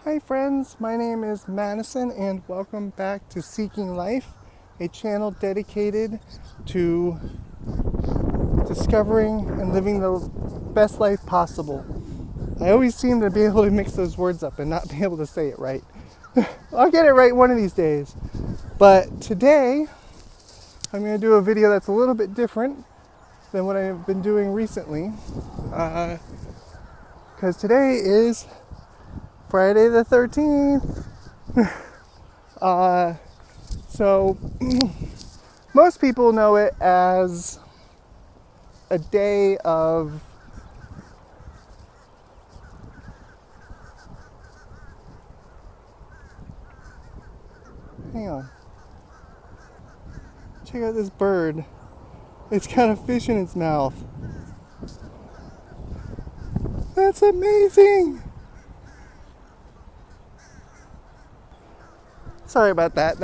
Hi friends, my name is Madison and welcome back to Seeking Life, a channel dedicated to discovering and living the best life possible. I always seem to be able to mix those words up and not be able to say it right. I'll get it right one of these days. But today, I'm going to do a video that's a little bit different than what I've been doing recently. Because today is Friday the 13th. So most people know it as a day of hang on. Check out this bird. It's got a fish in its mouth. That's amazing. Sorry about that.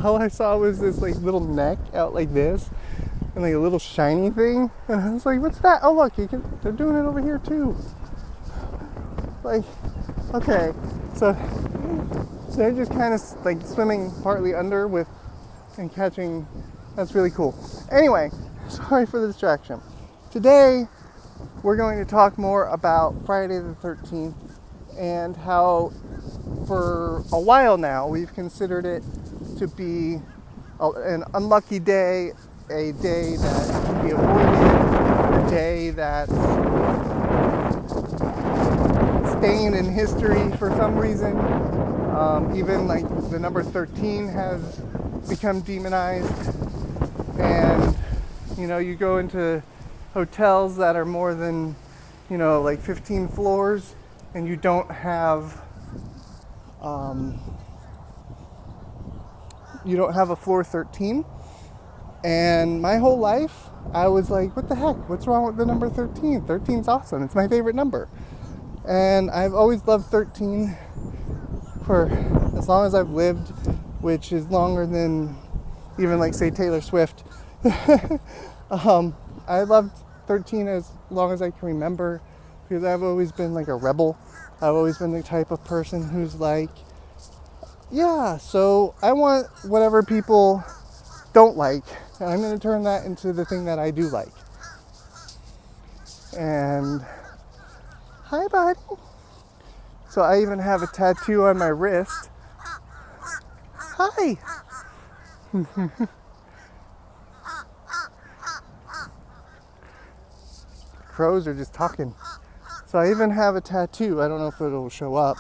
All I saw was this like little neck out like this, and like a little shiny thing. And I was like, "What's that?" Oh look, they're doing it over here too. Like, okay, so they're just kind of like swimming partly under with and catching. That's really cool. Anyway, sorry for the distraction. Today, we're going to talk more about Friday the 13th and how for a while now we've considered it to be an unlucky day, a day that should be avoided, a day that's staying in history for some reason. Even like the number 13 has become demonized, and you go into hotels that are more than like 15 floors and you don't have a floor 13. And my whole life I was like, what the heck, what's wrong with the number 13? 13's awesome, it's my favorite number. And I've always loved 13 for as long as I've lived, which is longer than even like say Taylor Swift. I loved 13 as long as I can remember because I've always been like a rebel. I've always been the type of person who's like, yeah, so I want whatever people don't like, and I'm going to turn that into the thing that I do like. And hi, buddy. So I even have a tattoo on my wrist. Hi. Crows are just talking. So I even have a tattoo. I don't know if it'll show up.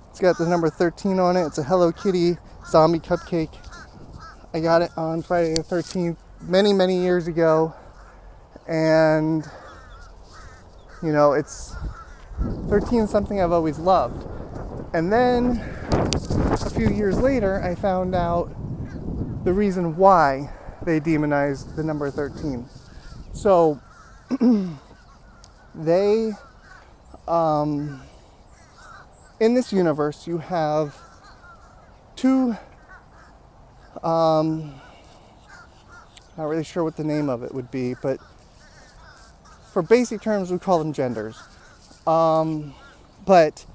It's got the number 13 on it. It's a Hello Kitty zombie cupcake. I got it on Friday the 13th many, many years ago. And, it's 13 something I've always loved. And then a few years later, I found out the reason why they demonized the number 13. So they, in this universe, you have two, not really sure what the name of it would be, but for basic terms, we call them genders. But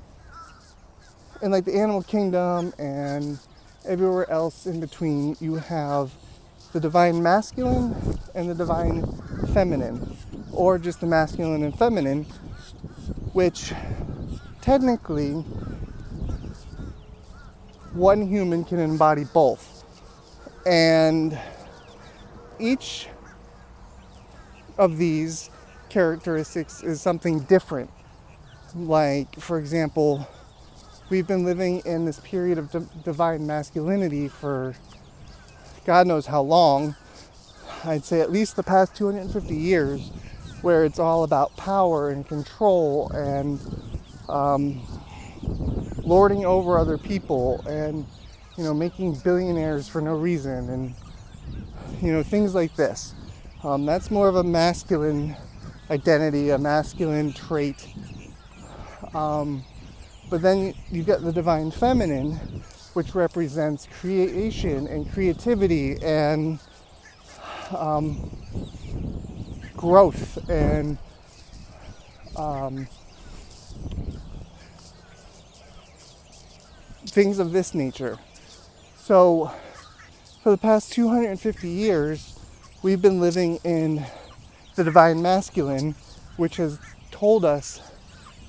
in like the animal kingdom and everywhere else in between, you have the divine masculine and the divine feminine, or just the masculine and feminine, which technically one human can embody both. And each of these characteristics is something different. Like, for example, we've been living in this period of divine masculinity for God knows how long. I'd say at least the past 250 years, where it's all about power and control and lording over other people and making billionaires for no reason and things like this. That's more of a masculine identity, a masculine trait. But then you've got the divine feminine, which represents creation and creativity and growth and things of this nature. So for the past 250 years, we've been living in the divine masculine, which has told us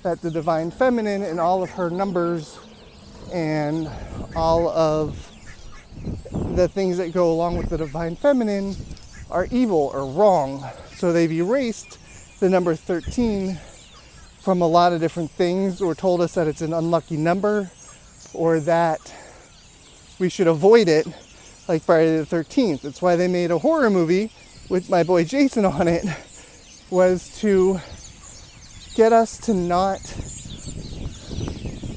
that the divine feminine and all of her numbers and all of the things that go along with the divine feminine are evil or wrong. So they've erased the number 13 from a lot of different things, or told us that it's an unlucky number, or that we should avoid it, like Friday the 13th. It's why they made a horror movie with my boy Jason on it, was to get us to not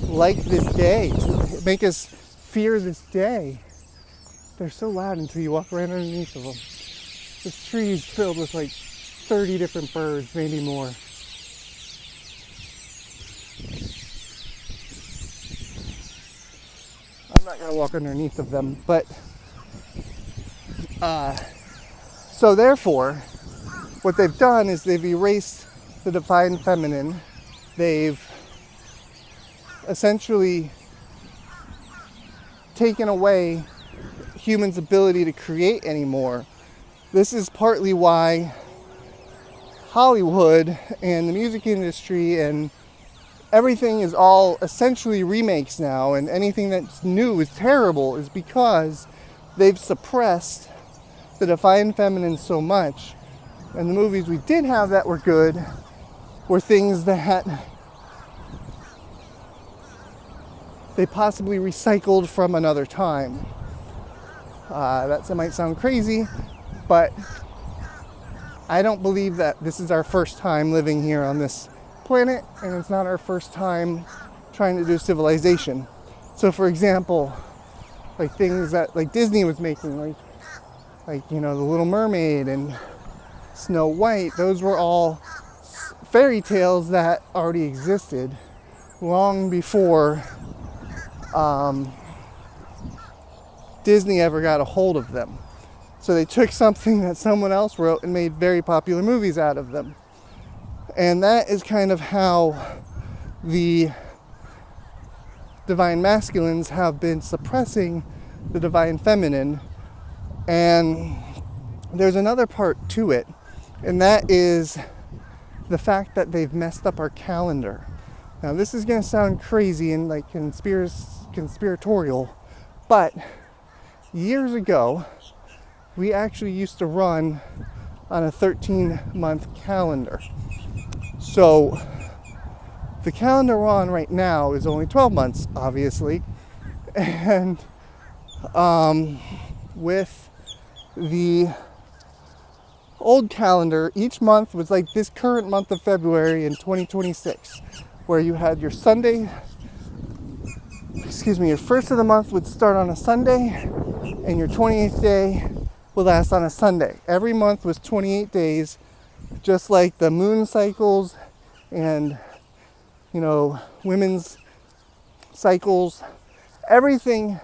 like this day, to make us fear this day. They're so loud until you walk right underneath of them. This tree is filled with like 30 different birds, maybe more. I'm not gonna walk underneath of them, but so therefore, what they've done is they've erased the divine feminine. They've essentially taken away humans' ability to create anymore. This is partly why Hollywood and the music industry and everything is all essentially remakes now, and anything that's new is terrible, is because they've suppressed the divine feminine so much. And the movies we did have that were good were things that they possibly recycled from another time. That might sound crazy, but I don't believe that this is our first time living here on this planet, and it's not our first time trying to do civilization. So for example, like things that like Disney was making, like you know, The Little Mermaid and Snow White, those were all fairy tales that already existed long before Disney ever got a hold of them. So they took something that someone else wrote and made very popular movies out of them. And that is kind of how the divine masculines have been suppressing the divine feminine. And there's another part to it, and that is the fact that they've messed up our calendar. Now this is going to sound crazy and like conspiratorial, but years ago we actually used to run on a 13-month calendar. So the calendar we're on right now is only 12 months, obviously. And with the old calendar, each month was like this current month of February in 2026, where you had your Sunday, your first of the month would start on a Sunday, and your 28th day would last on a Sunday. Every month was 28 days, just like the moon cycles and, you know, women's cycles. Everything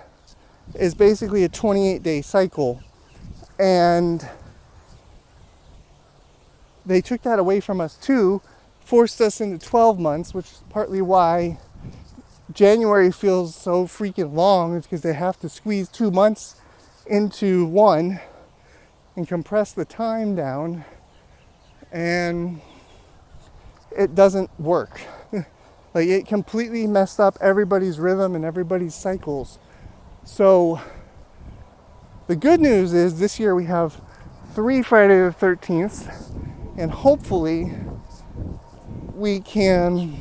is basically a 28-day cycle. And they took that away from us too, forced us into 12 months, which is partly why January feels so freaking long. It's because they have to squeeze 2 months into one and compress the time down, and it doesn't work. Like, it completely messed up everybody's rhythm and everybody's cycles. So the good news is this year we have 3 Friday the 13th, and hopefully we can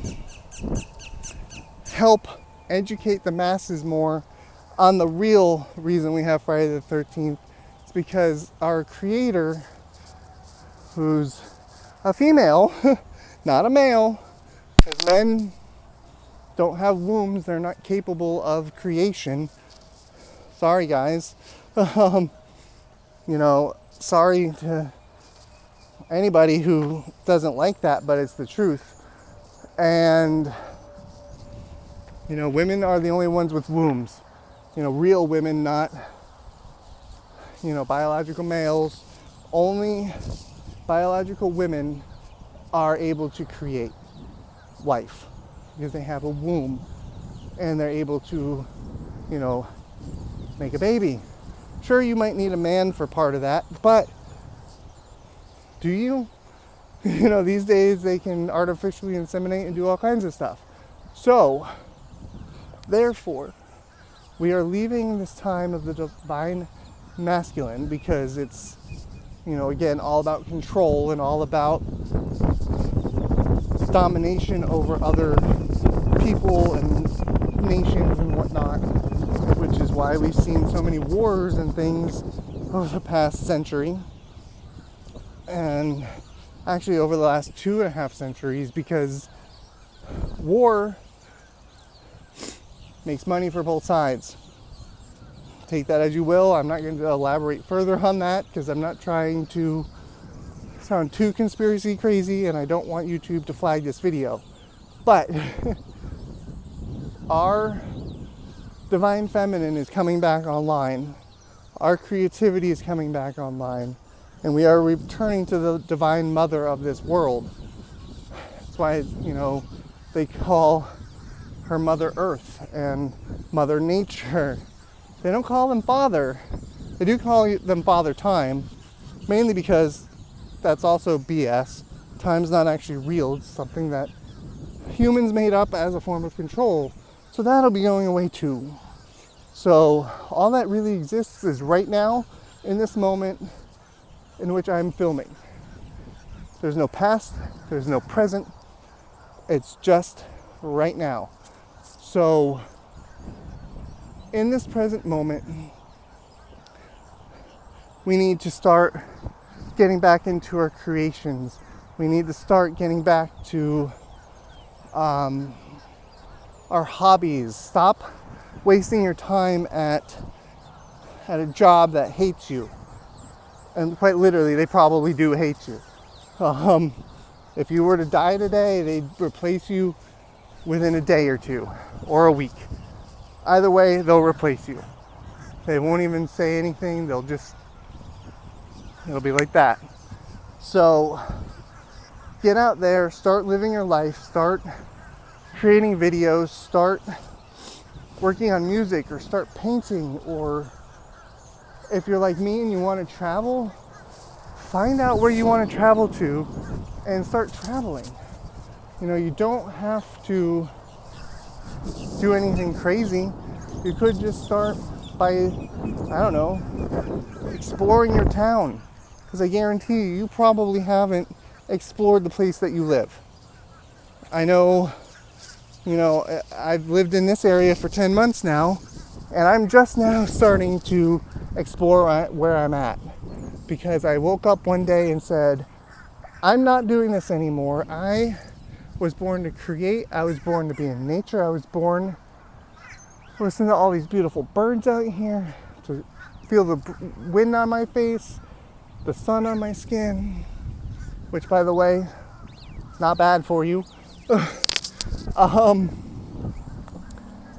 help educate the masses more on the real reason we have Friday the 13th. It's because our creator, who's a female, not a male, because men don't have wombs, they're not capable of creation. Sorry guys. Sorry to anybody who doesn't like that, but it's the truth. And women are the only ones with wombs. Real women, not biological males. Only biological women are able to create life because they have a womb and they're able to make a baby. Sure, you might need a man for part of that, but do you? These days they can artificially inseminate and do all kinds of stuff. So, therefore, we are leaving this time of the divine masculine because it's, again, all about control and all about domination over other people and nations and whatnot, which is why we've seen so many wars and things over the past century, and actually over the last 2.5 centuries, because war makes money for both sides. Take that as you will. I'm not going to elaborate further on that because I'm not trying to sound too conspiracy crazy, and I don't want YouTube to flag this video. But our divine feminine is coming back online. Our creativity is coming back online. And we are returning to the divine mother of this world. That's why, they call her Mother Earth and Mother Nature. They don't call them Father. They do call them Father Time, mainly because that's also BS. Time's not actually real. It's something that humans made up as a form of control. So that'll be going away too. So all that really exists is right now, in this moment in which I'm filming. There's no past, there's no present. It's just right now. So in this present moment, we need to start getting back into our creations. We need to start getting back to our hobbies. Stop wasting your time at a job that hates you. And quite literally, they probably do hate you. If you were to die today, they'd replace you within a day or two, or a week. Either way, they'll replace you. They won't even say anything. It'll be like that. So get out there, start living your life, start creating videos, start working on music, or start painting, or if you're like me and you want to travel, find out where you want to travel to and start traveling. You don't have to do anything crazy. You could just start by, exploring your town. Because I guarantee you probably haven't explored the place that you live. I know, I've lived in this area for 10 months now, and I'm just now starting to explore where I'm at. Because I woke up one day and said, I'm not doing this anymore. I was born to create. I was born to be in nature. I was born to listen to all these beautiful birds out here, to feel the wind on my face, the sun on my skin, which, by the way, not bad for you.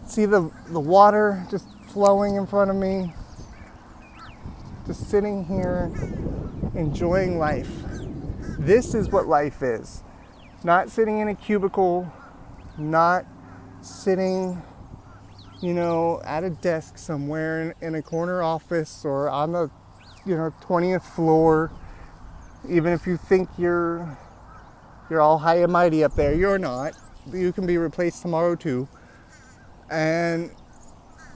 See the water just flowing in front of me. Just sitting here, enjoying life. This is what life is. Not sitting in a cubicle, not sitting, at a desk somewhere in a corner office or on the, 20th floor. Even if you think you're all high and mighty up there, you're not. You can be replaced tomorrow too. And,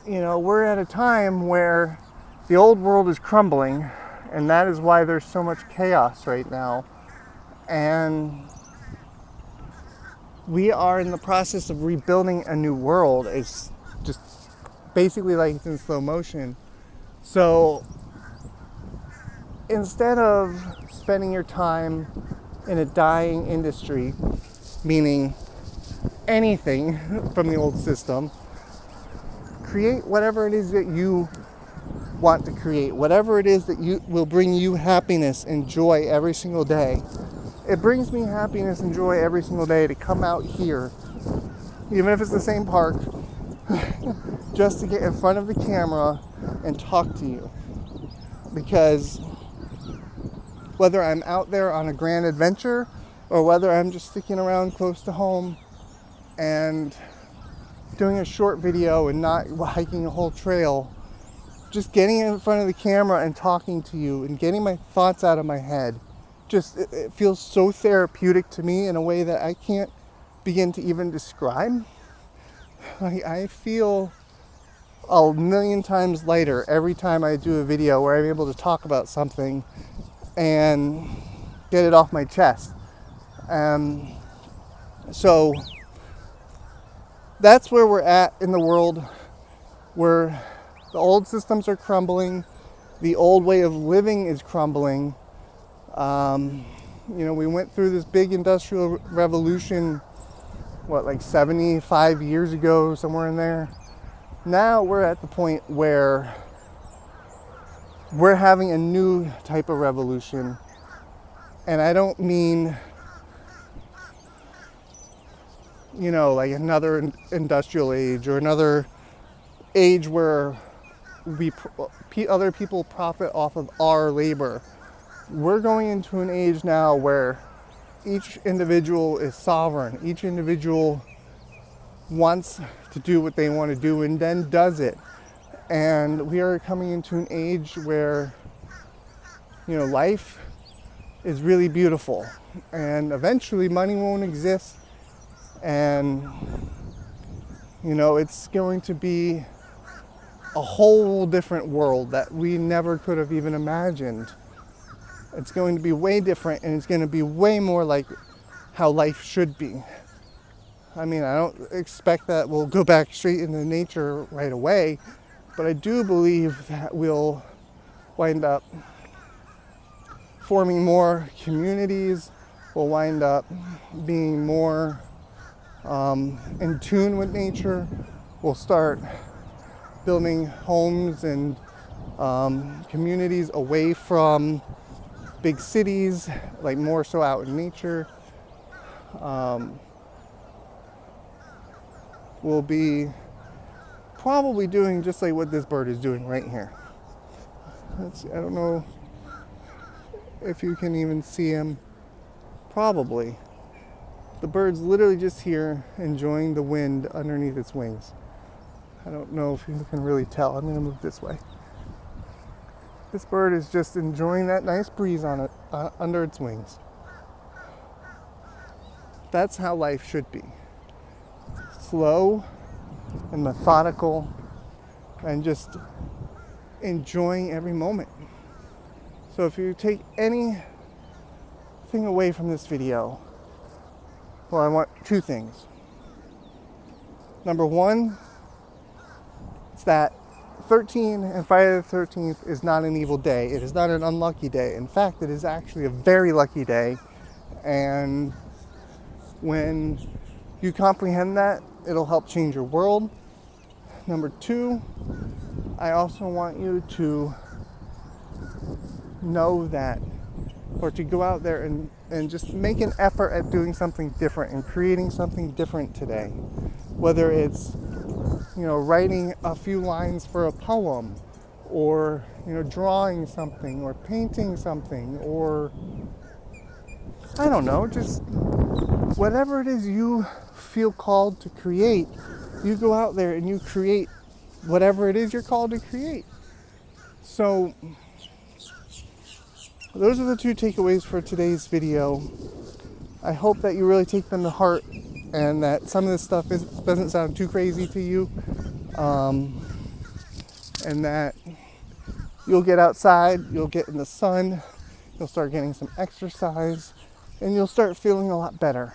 we're at a time where the old world is crumbling, and that is why there's so much chaos right now. And we are in the process of rebuilding a new world. It's just basically like it's in slow motion. So instead of spending your time in a dying industry, meaning anything from the old system, create whatever it is that you want to create, whatever it is that will bring you happiness and joy every single day. It brings me happiness and joy every single day to come out here, even if it's the same park, just to get in front of the camera and talk to you. Because whether I'm out there on a grand adventure or whether I'm just sticking around close to home and doing a short video and not hiking a whole trail, just getting in front of the camera and talking to you and getting my thoughts out of my head, it feels so therapeutic to me in a way that I can't begin to even describe. I feel a million times lighter every time I do a video where I'm able to talk about something and get it off my chest. So that's where we're at in the world, where the old systems are crumbling, the old way of living is crumbling. We went through this big industrial revolution, like 75 years ago, somewhere in there. Now we're at the point where we're having a new type of revolution. And I don't mean, like another industrial age or another age where other people profit off of our labor. We're going into an age now where each individual is sovereign. Each individual wants to do what they want to do and then does it. And we are coming into an age where, life is really beautiful. And eventually money won't exist. And, it's going to be a whole different world that we never could have even imagined. It's going to be way different, and it's going to be way more like how life should be. I mean, I don't expect that we'll go back straight into nature right away, but I do believe that we'll wind up forming more communities. We'll wind up being more in tune with nature. We'll start building homes and communities away from big cities, like more so out in nature. We'll be probably doing just like what this bird is doing right here. I don't know if you can even see him. Probably. The bird's literally just here enjoying the wind underneath its wings. I don't know if you can really tell. I'm going to move this way. This bird is just enjoying that nice breeze on it, under its wings. That's how life should be. Slow and methodical and just enjoying every moment. So if you take anything away from this video, well, I want two things. Number one, it's that 13 and Friday the 13th is not an evil day. It is not an unlucky day. In fact, it is actually a very lucky day. And when you comprehend that, it'll help change your world. Number two, I also want you to know that, or to go out there and just make an effort at doing something different and creating something different today. Whether it's, writing a few lines for a poem, or, drawing something, or painting something, or, I don't know, just whatever it is you feel called to create, you go out there and you create whatever it is you're called to create. So those are the two takeaways for today's video. I hope that you really take them to heart and that some of this stuff doesn't sound too crazy to you, and that you'll get outside, you'll get in the sun, you'll start getting some exercise, and you'll start feeling a lot better.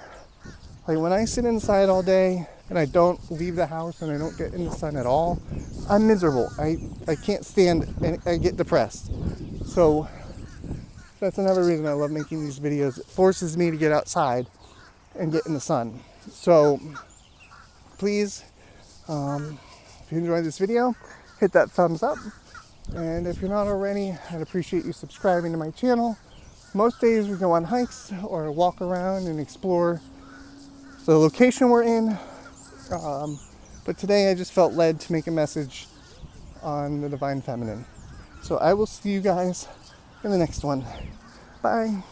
Like when I sit inside all day and I don't leave the house and I don't get in the sun at all, I'm miserable. I can't stand it and I get depressed. So that's another reason I love making these videos. It forces me to get outside and get in the sun. So please, if you enjoyed this video, hit that thumbs up. And if you're not already, I'd appreciate you subscribing to my channel. Most days we go on hikes or walk around and explore the location we're in. But today I just felt led to make a message on the Divine Feminine. So I will see you guys in the next one. Bye.